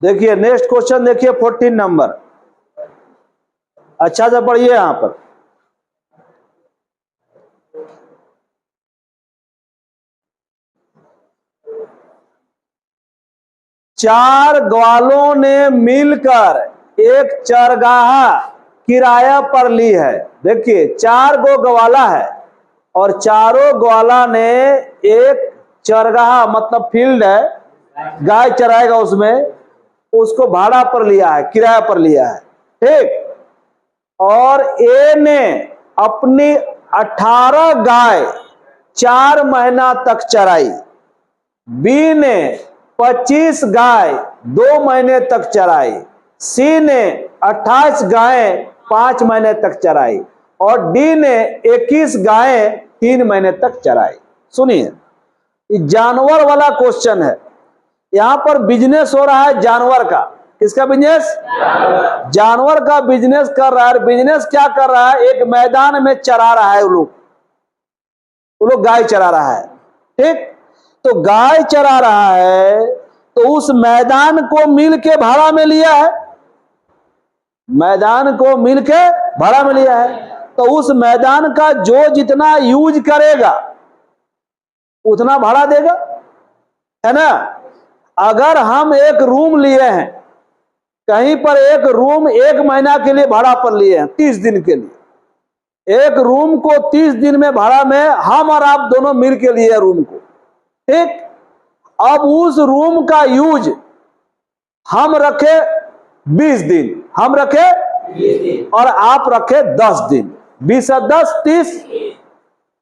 देखिए next question देखिए 14 number, अच्छा से पढ़िए यहां पर। चार ग्वालों ने मिलकर एक चरगाह किराया पर ली है। देखिए 4 गो ग्वाला है और चारों ग्वाला ने एक चरगाह मतलब फील्ड है, गाय चराएगा उसमें, उसको भाड़ा पर लिया है, किराया पर लिया है, ठीक। और ए ने अपनी 18 गाय 4 महीना तक चराई, बी ने 25 गाय 2 महीने तक चराई, सी ने 28 गायें 5 महीने तक चराई और डी ने 21 गायें 3 महीने तक चराई। सुनिए, जानवर वाला क्वेश्चन है, यहां पर बिजनेस हो रहा है जानवर का। किसका बिजनेस? जानवर का बिजनेस कर रहा है। बिजनेस क्या कर रहा है? एक मैदान में चरा रहा है, वो लोग गाय चरा रहा है, ठीक। तो गाय चरा रहा है तो उस मैदान को मिल के भाड़ा में लिया है, मैदान को मिल के भाड़ा में लिया है। तो उस मैदान का जो जितना यूज करेगा उतना भाड़ा देगा, है ना। अगर हम एक रूम लिए हैं कहीं पर, एक रूम 1 महीना के लिए भाड़ा पर लिए हैं, 30 दिन के लिए, एक रूम को 30 दिन में भाड़ा में हम और आप दोनों मिल के लिए रूम को, ठीक। अब उस रूम का यूज हम रखे 20 दिन, हम रखे 20 दिन और आप रखे 10 दिन, 20 और 10 30।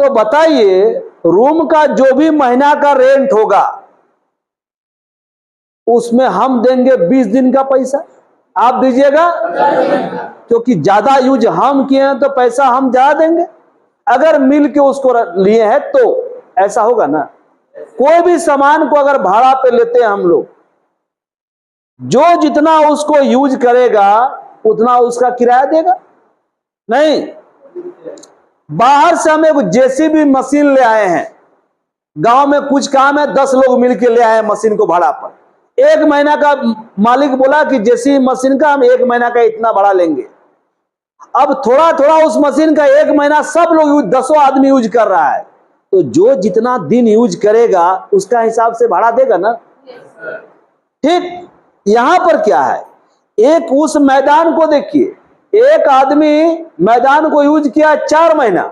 तो बताइए रूम का जो भी महीना का रेंट होगा उसमें हम देंगे 20 दिन का पैसा, आप दीजिएगा, क्योंकि ज्यादा यूज हम किए हैं तो पैसा हम ज्यादा देंगे। अगर मिल के उसको लिए हैं तो ऐसा होगा ना। कोई भी सामान को अगर भाड़ा पे लेते हैं हम लोग, जो जितना उसको यूज करेगा उतना उसका किराया देगा। नहीं, बाहर से हम एक जेसीबी मशीन ले आए हैं, गांव में कुछ काम है, 10 लोग मिलकर ले आए मशीन को भाड़ा पर। 1 महीना का मालिक बोला कि जेसीबी मशीन का हम 1 महीना का इतना भाड़ा लेंगे। अब थोड़ा थोड़ा उस मशीन का 1 महीना सब लोग 10 आदमी यूज कर रहा है, तो जो जितना दिन यूज करेगा उसका हिसाब से भाड़ा देगा ना, ठीक। यहां पर क्या है, एक उस मैदान को देखिए, एक आदमी मैदान को यूज किया 4 महीना,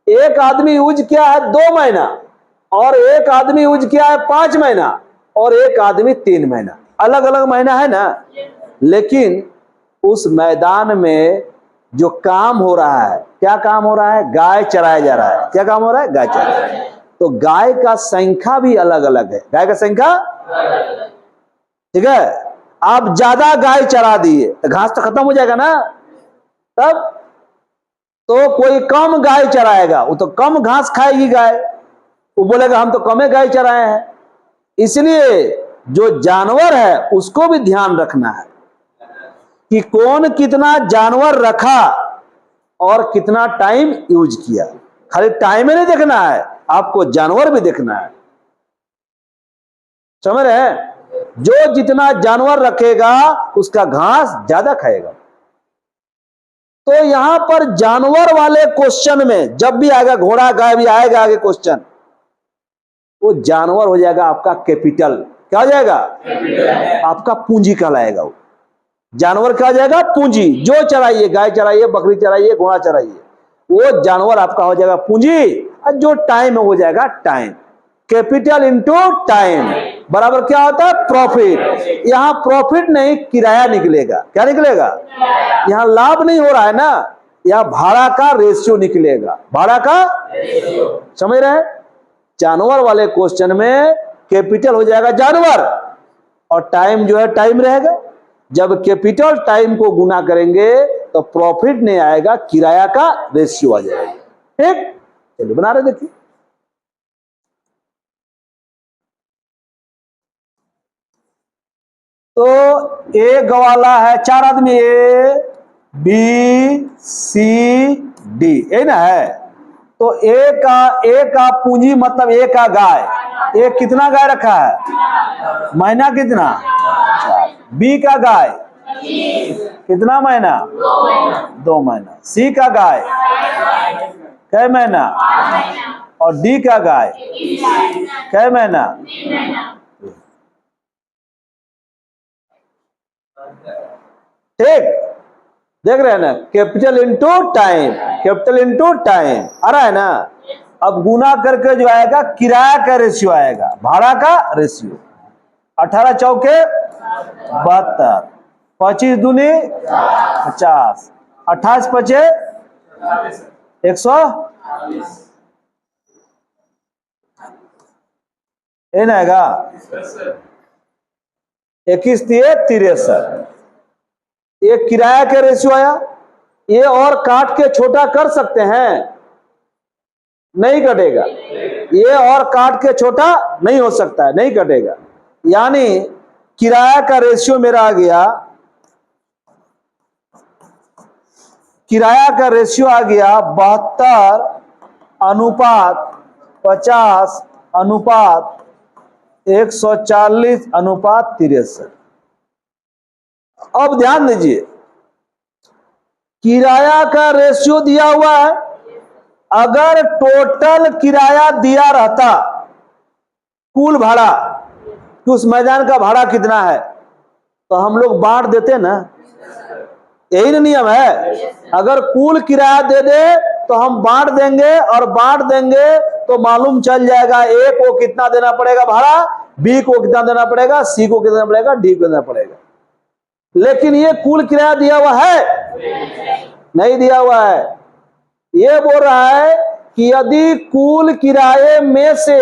एक आदमी यूज किया है 2 महीना और एक आदमी यूज किया है 5 महीना और एक आदमी 3 महीना, अलग अलग महीना है ना। लेकिन उस मैदान में जो काम हो रहा है, क्या काम हो रहा है? गाय चराया जा रहा है। क्या काम हो रहा है? गाय चराया। तो गाय का संख्या भी अलग अलग है, गाय का संख्या, ठीक है। आप ज्यादा गाय चरा दिए तो घास तो खत्म हो जाएगा ना, तब तो कोई कम गाय चराएगा, वो तो कम घास खाएगी गाय, वो बोलेगा हम तो कम गाय चराए हैं। इसलिए जो जानवर है उसको भी ध्यान रखना है कि कौन कितना जानवर रखा और कितना टाइम यूज किया। खाली टाइम ही नहीं देखना है, आपको जानवर भी देखना है, समझ रहे हैं। जो जितना जानवर रखेगा उसका घास ज्यादा खाएगा। तो यहां पर जानवर वाले क्वेश्चन में जब भी आएगा, घोड़ा गाय भी आएगा आगे क्वेश्चन, वो जानवर हो जाएगा आपका कैपिटल। क्या हो जाएगा? आपका पूंजी कहलाएगा। वो जानवर क्या हो जाएगा? पूंजी। जो चराइए, गाय चराइए, बकरी चराइए, घोड़ा चराइए, वो जानवर आपका हो जाएगा पूंजी। और जो टाइम हो जाएगा टाइम। कैपिटल इंटू टाइम बराबर क्या होता है? प्रॉफिट। यहां प्रॉफिट नहीं, किराया निकलेगा। क्या निकलेगा? यहां लाभ नहीं हो रहा है ना, यहां भाड़ा का रेशियो निकलेगा, भाड़ा का रेशियो। समझ रहे हैं? जानवर वाले क्वेश्चन में कैपिटल हो जाएगा जानवर और टाइम जो है टाइम रहेगा। जब कैपिटल टाइम को गुना करेंगे तो प्रॉफिट नहीं आएगा, किराया का रेशियो आ जाएगा। ठीक, चलिए बना रहे देखिए। तो ए गवाला है, 4 आदमी, ए बी सी डी, ये ना है। तो ए का पूंजी मतलब ए का गाय, ए कितना गाय रखा है? महीना कितना? बी का गाय कितना महीना? 2 महीना। सी का गाय कै महीना? और डी का गाय कै महीना? ठीक, देख रहे हैं ना, capital into time, capital into time आ रहा है ना। अब गुना करके जो आएगा किराया का रेशियो आएगा, भाड़ा का रेशियो। 18 चौके 72, 25 दूनी 50, 28 पचे 100, ये ना आएगा 21 दिए 63। ये किराया का रेशियो आया। ये और काट के छोटा कर सकते हैं? नहीं कटेगा। ये और काट के छोटा नहीं हो सकता है, नहीं कटेगा। यानी किराया का रेशियो मेरा आ गया, किराया का रेशियो आ गया 72 अनुपात 50 अनुपात 140 अनुपात 63। अब ध्यान दीजिए, किराया का रेशियो दिया हुआ है। अगर टोटल किराया दिया रहता, कुल भाड़ा कि उस मैदान का भाड़ा कितना है, तो हम लोग बांट देते ना। यही ना नियम है। अगर कुल किराया दे दे तो हम बांट देंगे, और बांट देंगे तो मालूम चल जाएगा ए को कितना देना पड़ेगा भाड़ा, बी को कितना देना पड़ेगा, सी को कितना देना पड़ेगा, डी को देना पड़ेगा। लेकिन ये कुल किराया दिया हुआ है? नहीं दिया हुआ है। ये बोल रहा है कि यदि कुल किराए में से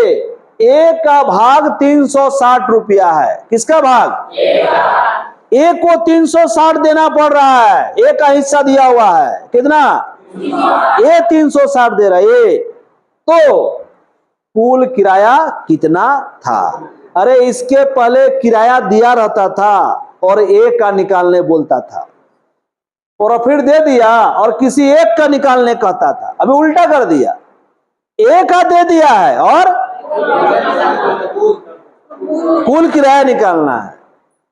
ए का भाग 360 रुपया है, किसका भाग? ए को 360 देना पड़ रहा है, ए का हिस्सा दिया हुआ है कितना? ए 360 दे रहा है ए, तो कुल किराया कितना था? अरे इसके पहले किराया दिया रहता था और ए का निकालने बोलता था, प्रॉफिट दे दिया और किसी एक का निकालने कहता था। अभी उल्टा कर दिया, ए का दे दिया है और कुल किराया निकालना है।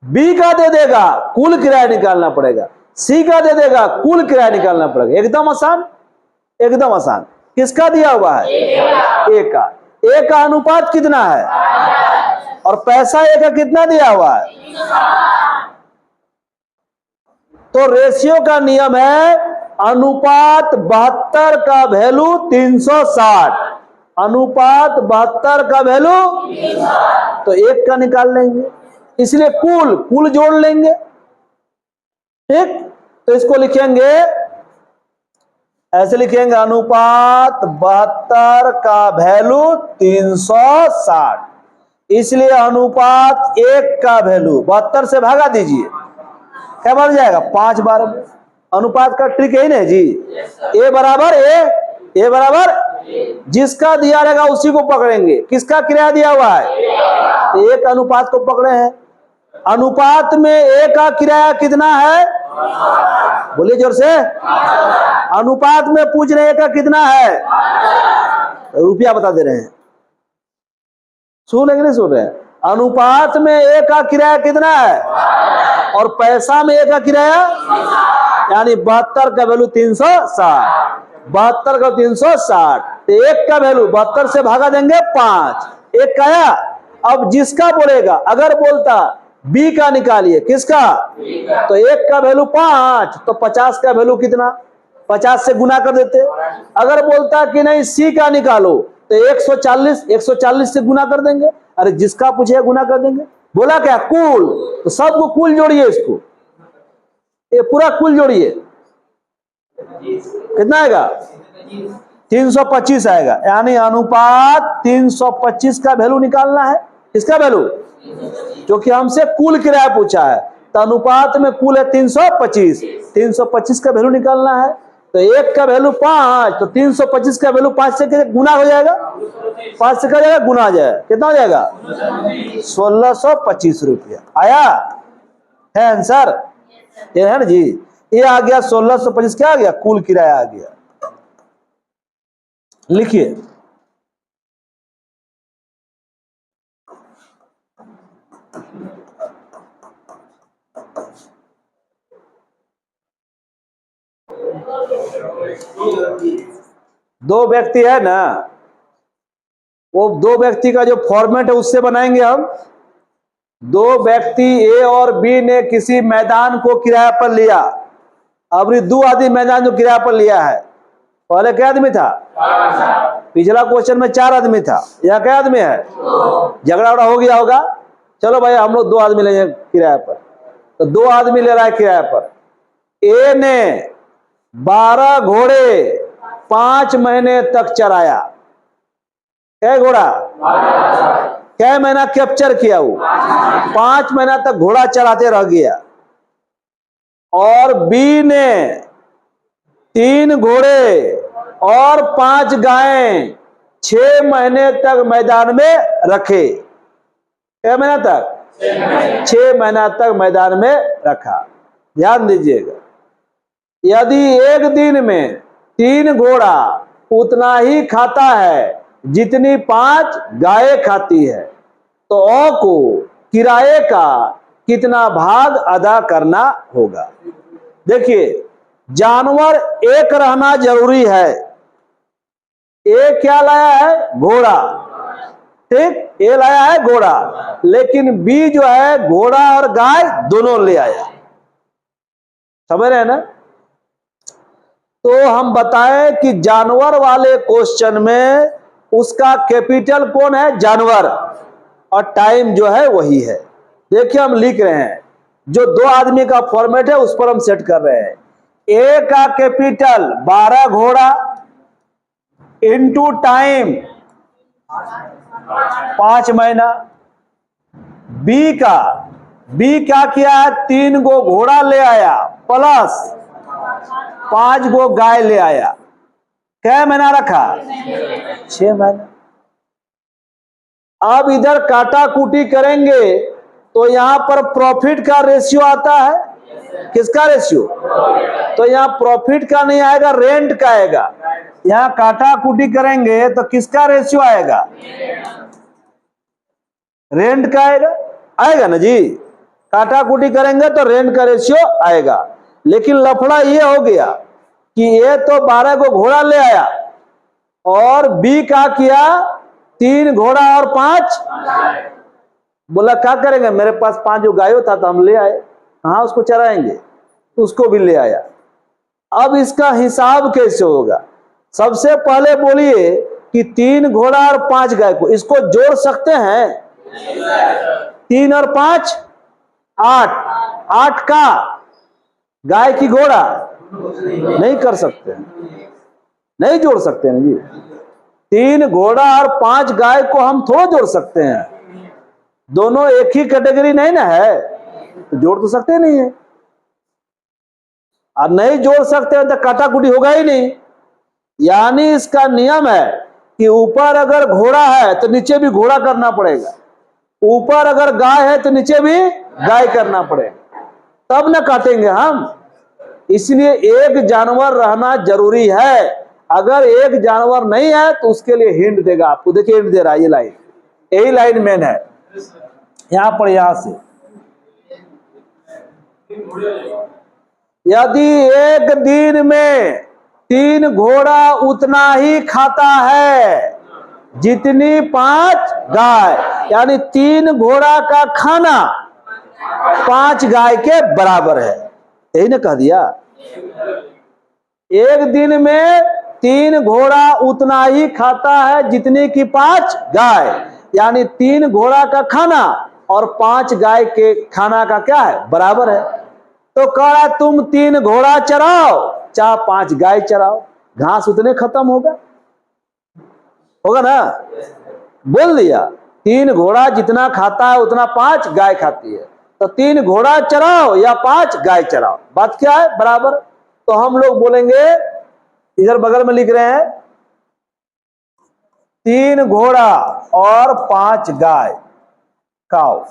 बी का दे देगा, कुल किराया निकालना पड़ेगा। सी का दे देगा, कुल किराया निकालना पड़ेगा। एकदम आसान, एकदम आसान। किसका दिया हुआ है? ए का। ए का अनुपात कितना है और पैसा ए का कितना दिया हुआ है? तो रेशियो का नियम है अनुपात 72 का वैल्यू 360, अनुपात 72 का वैल्यू, तो एक का निकाल लेंगे, इसलिए कुल जोड़ लेंगे। ठीक, तो इसको लिखेंगे ऐसे, लिखेंगे अनुपात 72 का वैल्यू 360, इसलिए अनुपात 1 का वैल्यू 72 से भागा दीजिए, क्या बन जाएगा? 5 बार। अनुपात का ट्रिक यही नहीं जी। ए बराबर ए बराबर जिसका दिया रहेगा उसी को पकड़ेंगे। किसका किराया दिया हुआ है? तो एक अनुपात को पकड़े हैं। अनुपात में ए का किराया कितना है? बोलिए जोर से। अनुपात में पूछ रहे ए का कितना है? रुपया बता दे रहे हैं। सुन रहे नहीं सुन रहे? अनुपात में ए का किराया कितना है और पैसा में ए का किराया, यानी 72 का वैल्यू 360, 72 का 360, तो एक का वैल्यू 72 से भागा देंगे 5, एक का आया। अब जिसका बोलेगा, अगर बोलता बी का निकालिए, किसका? तो एक का वैल्यू 5, तो 50 का वैल्यू कितना? 50 से गुना कर देते। अगर बोलता कि नहीं सी का निकालो, तो 140 से गुना कर देंगे। अरे जिसका पूछे गुना कर देंगे। बोला क्या? कुल, तो सबको कुल जोड़िए, इसको ये पूरा कुल जोड़िए, कितना आएगा? 325 आएगा। यानी अनुपात 325 का वैल्यू निकालना है। किसका वैल्यू? क्योंकि हमसे कुल किराया पूछा है, तो अनुपात में कुल है 325, 325 का वैल्यू निकालना है। तो एक का वैल्यू 5, तो 325 का वैल्यू 5 से गुना हो जाएगा, 5 से क्या जाएगा? गुना आ जाएगा। कितना हो जाएगा? 1625 रुपया आया है आंसर। ये है ना जी, ये आ गया 1625। क्या आ गया? कुल किराया आ गया। लिखिए, दो व्यक्ति है ना, वो दो व्यक्ति का जो फॉर्मेट है उससे बनाएंगे हम। दो व्यक्ति ए और बी ने किसी मैदान को किराए पर लिया। अब दो आदमी मैदान जो किराए पर लिया है, पहले क्या आदमी था? पिछला क्वेश्चन में 4 आदमी था, यहाँ क्या आदमी है? झगड़ा उगड़ा हो गया होगा, चलो भाई हम लोग 2 आदमी लेंगे किराए पर, तो 2 आदमी ले रहा है किराए पर। ए ने 12 घोड़े 5 महीने तक चराया। क्या घोड़ा? क्या महीना कैप्चर किया? वो 5 महीना तक घोड़ा चराते रह गया। और बी ने 3 घोड़े और 5 गायें 6 महीने तक मैदान में रखे। क्या महीना तक? 6 महीना तक मैदान में रखा। ध्यान दीजिएगा, यदि एक दिन में 3 घोड़ा उतना ही खाता है जितनी 5 गायें खाती है, तो औ को किराए का कितना भाग अदा करना होगा? देखिए, जानवर एक रहना जरूरी है। ए क्या लाया है? घोड़ा। ठीक, ए लाया है घोड़ा, लेकिन बी जो है घोड़ा और गाय दोनों ले आया। समझ रहे हैं ना? तो हम बताएं कि जानवर वाले क्वेश्चन में उसका कैपिटल कौन है? जानवर, और टाइम जो है वही है। देखिए हम लिख रहे हैं, जो 2 आदमी का फॉर्मेट है उस पर हम सेट कर रहे हैं। ए का कैपिटल 12 घोड़ा इंटू टाइम 5 महीना। बी क्या किया है? 3 गो घोड़ा ले आया प्लस 5 गो गाय ले आया। क्या महीना रखा? 6 महीना। अब इधर काटा कुटी करेंगे तो यहां पर प्रॉफिट का रेशियो आता है। किसका रेशियो? तो यहां प्रॉफिट का नहीं आएगा, रेंट का आएगा। यहां काटा कुटी करेंगे तो किसका रेशियो आएगा? रेंट का आएगा। आएगा ना जी? काटा कुटी करेंगे तो रेंट का रेशियो आएगा। लेकिन लफड़ा ये हो गया कि ये तो 12 को घोड़ा ले आया और बी का किया 3 घोड़ा और 5। बोला क्या करेंगे, मेरे पास 5 गायों था तो हम ले आए। हाँ, उसको चराएंगे, उसको भी ले आया। अब इसका हिसाब कैसे होगा? सबसे पहले बोलिए कि 3 घोड़ा और 5 गाय को इसको जोड़ सकते हैं? 3 और 5 8, 8 का गाय की घोड़ा नहीं कर सकते, नहीं जोड़ सकते हैं जी। 3 घोड़ा और 5 गाय को हम थोड़ा जोड़ सकते हैं, दोनों एक ही कैटेगरी नहीं ना है, तो जोड़ तो सकते नहीं है। और नहीं जोड़ सकते हैं तो काटाकुटी होगा ही नहीं। यानी इसका नियम है कि ऊपर अगर घोड़ा है तो नीचे भी घोड़ा करना पड़ेगा, ऊपर अगर गाय है तो नीचे भी गाय करना पड़ेगा, तब ना काटेंगे हम। इसलिए एक जानवर रहना जरूरी है। अगर एक जानवर नहीं है तो उसके लिए हिंट देगा आपको। देखिए हिंट दे रहा है, ये लाइन, यही लाइन मेन है। यहां पर यहां से यदि एक दिन में 3 घोड़ा उतना ही खाता है जितनी 5 गाय, यानी 3 घोड़ा का खाना 5 गाय के बराबर है। यही ना कह दिया? एक दिन में 3 घोड़ा उतना ही खाता है जितनी की 5 गाय, यानी 3 घोड़ा का खाना और 5 गाय के खाना का क्या है? बराबर है। तो कह रहा तुम 3 घोड़ा चराओ चाहे 5 गाय चराओ, घास उतने खत्म होगा ना? बोल दिया 3 घोड़ा जितना खाता है उतना 5 गाय खाती है, तो 3 घोड़ा चराओ या 5 गाय चराओ, बात क्या है? बराबर। तो हम लोग बोलेंगे, इधर बगल में लिख रहे हैं 3 घोड़ा और 5 गाय काउ,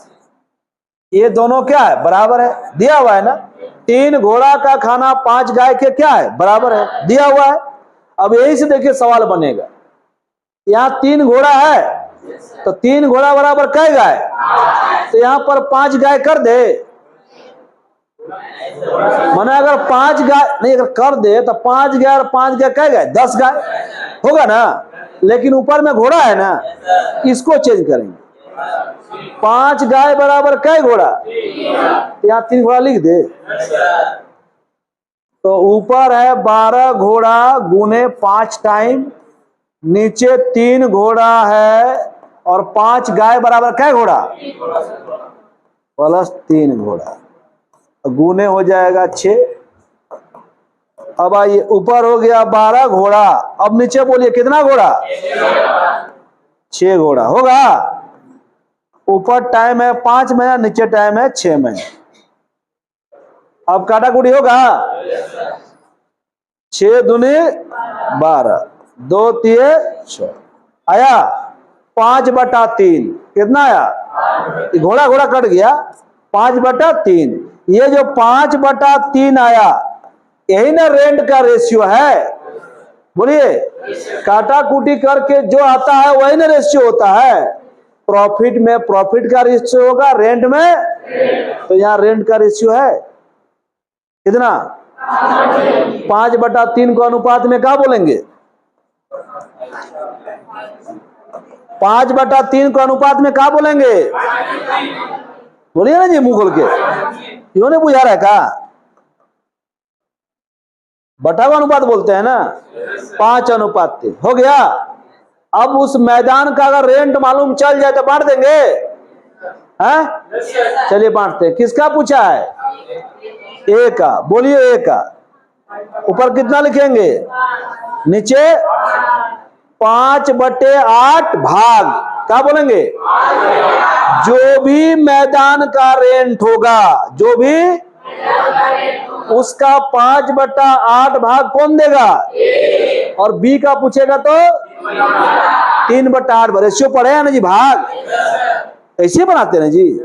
ये दोनों क्या है? बराबर है। दिया हुआ है ना, 3 घोड़ा का खाना 5 गाय के क्या है? बराबर है, दिया हुआ है। अब यही से देखिए सवाल बनेगा, यहां 3 घोड़ा है तो 3 घोड़ा बराबर कै गाय? तो यहां पर 5 गाय कर दे, माने अगर 5 गाय नहीं अगर कर दे तो 5 गाय और 5 गाय क्या गाय 10 गाय होगा ना, लेकिन ऊपर में घोड़ा है ना, इसको चेंज करेंगे। 5 गाय बराबर क्या घोड़ा, यहाँ 3 घोड़ा लिख दे। तो ऊपर है 12 घोड़ा गुने 5 टाइम, नीचे 3 घोड़ा है और 5 गाय बराबर क्या घोड़ा प्लस 3 घोड़ा, गुने हो जाएगा 6। अब आइए ऊपर हो गया 12 घोड़ा, अब नीचे बोलिए कितना घोड़ा 6 घोड़ा होगा। ऊपर टाइम है 5 महीना, नीचे टाइम है 6 महीना। अब काटा कुटी होगा 6 दूनी 12, 2 3 6 आया 5/3 कितना आया, घोड़ा घोड़ा कट गया 5/3। ये जो 5/3 आया यही ना रेंट का रेशियो है, बोलिए। काटा कुटी करके जो आता है वही ना रेशियो होता है। प्रॉफिट में प्रॉफिट का रेशियो होगा, रेंट में तो यहाँ रेंट का रेशियो है कितना 5/3 को अनुपात में क्या बोलेंगे, 5/3 को अनुपात में क्या बोलेंगे, बोलिए ना जी मुंह खोल के, क्यों नहीं बुझा रहा है का, बटा का अनुपात बोलते हैं ना, 5/3 हो गया। अब उस मैदान का अगर रेंट मालूम चल जाए तो बांट देंगे, हैं? चलिए बांटते हैं। किसका पूछा है, ए का, बोलिए ए का। ऊपर कितना लिखेंगे, नीचे 5/8 भाग क्या बोलेंगे, जो भी मैदान का रेंट होगा, जो भी उसका 5/8 भाग कौन देगा, और बी का पूछेगा तो 3/8। रेशियो पढ़े हैं ना जी, भाग ऐसे बनाते हैं ना जी।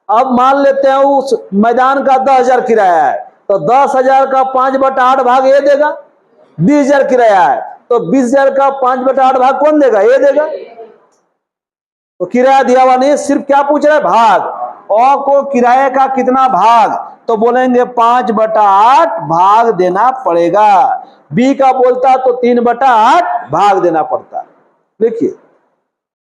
अब मान लेते हैं उस मैदान का 10,000 किराया है, तो 10,000 का 5/8 भाग ये देगा। 20,000 किराया है तो 20,000 का 5/8 भाग कौन देगा, ये देगा। तो किराया दिया हुआ नहीं, सिर्फ क्या पूछ रहा है, भाग। और को किराए का कितना भाग, तो बोलेंगे 5/8 भाग देना पड़ेगा। बी का बोलता तो 3/8 भाग देना पड़ता। देखिए